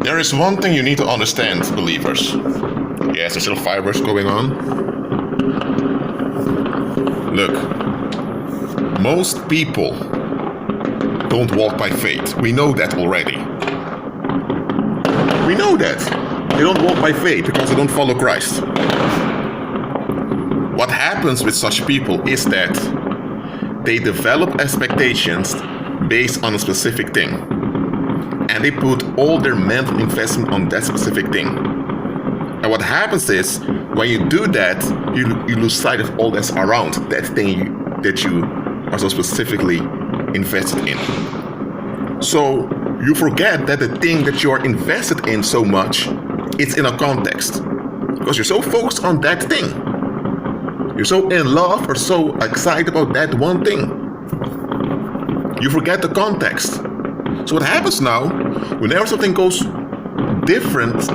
There is one thing you need to understand, believers. Yes, there's still fireworks going on. Look, most people don't walk by faith. We know that already. We know that. They don't walk by faith because they don't follow Christ. What happens with such people is that they develop expectations based on a specific thing. And they put all their mental investment on that specific thing. And what happens is, when you do that, you lose sight of all that's around that thing that you are so specifically invested in. So you forget that the thing that you are invested in so much, it's in a context. Because you're so focused on that thing. You're so in love or so excited about that one thing. You forget the context. So what happens now, whenever something goes different,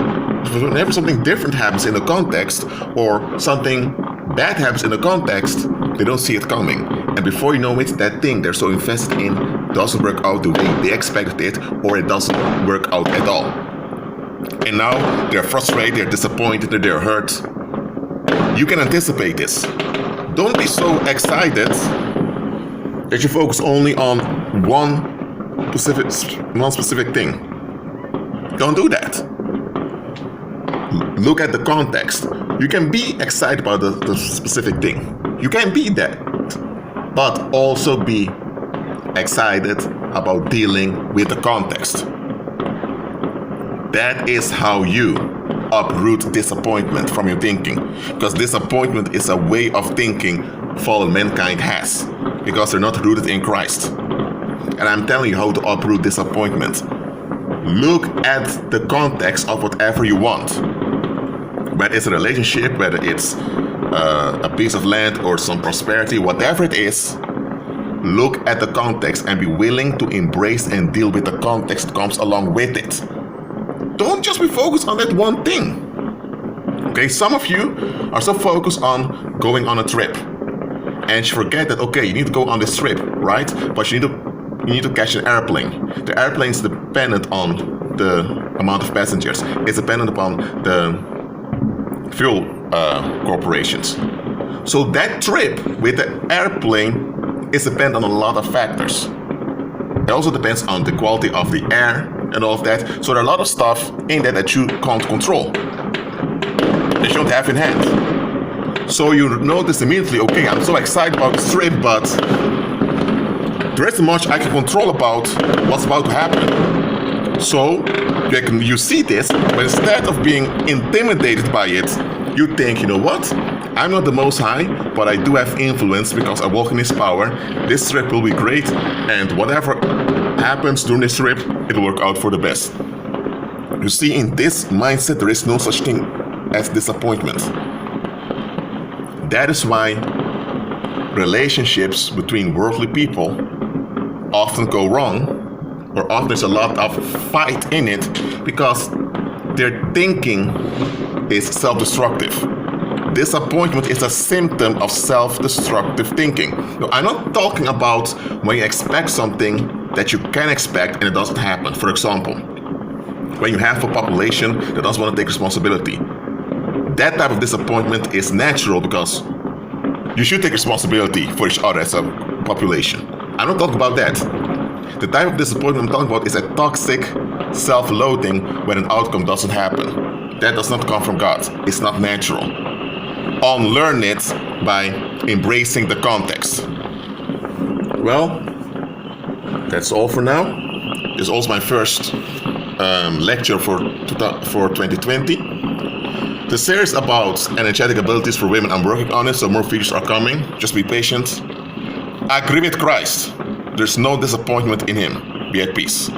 whenever something different happens in the context, or something bad happens in the context, they don't see it coming. And before you know it, that thing they're so invested in doesn't work out the way they expected it, or it doesn't work out at all. And now they're frustrated, they're disappointed, they're hurt. You can anticipate this. Don't be so excited that you focus only on one specific thing. Don't do that. Look at the context. You can be excited about the specific thing. You can be that. But also be excited about dealing with the context. That is how you uproot disappointment from your thinking. Because disappointment is a way of thinking fallen mankind has. Because they're not rooted in Christ. And I'm telling you how to uproot disappointment. Look at the context of whatever you want. Whether it's a relationship, whether it's a piece of land or some prosperity, whatever it is, look at the context and be willing to embrace and deal with the context that comes along with it. Don't just be focused on that one thing. Okay, some of you are so focused on going on a trip. And you forget that, okay, you need to go on this trip, right? But you need to catch an airplane. The airplane is dependent on the amount of passengers. It's dependent upon the fuel corporations. So that trip with the airplane is dependent on a lot of factors. It also depends on the quality of the air and all of that. So there are a lot of stuff in there that you can't control, that you don't have in hand. So you notice immediately, okay, I'm so excited about this trip, but there isn't much I can control about what's about to happen. So you see this, but instead of being intimidated by it, you think, you know what? I'm not the Most High, but I do have influence because I walk in His power. This trip will be great, and whatever happens during this trip, it'll work out for the best. You see, in this mindset, there is no such thing as disappointment. That is why relationships between worldly people often go wrong, or often there's a lot of fight in it, because their thinking is self-destructive. Disappointment is a symptom of self-destructive thinking. Now, I'm not talking about when you expect something that you can expect and it doesn't happen. For example, when you have a population that doesn't want to take responsibility. That type of disappointment is natural because you should take responsibility for each other as a population. I'm not talking about that. The type of disappointment I'm talking about is a toxic self-loathing when an outcome doesn't happen. That does not come from God. It's not natural. Unlearn it by embracing the context. Well, that's all for now. This is also my first lecture for 2020. The series about energetic abilities for women, I'm working on it, so more videos are coming. Just be patient. I agree with Christ. There's no disappointment in Him. Be at peace.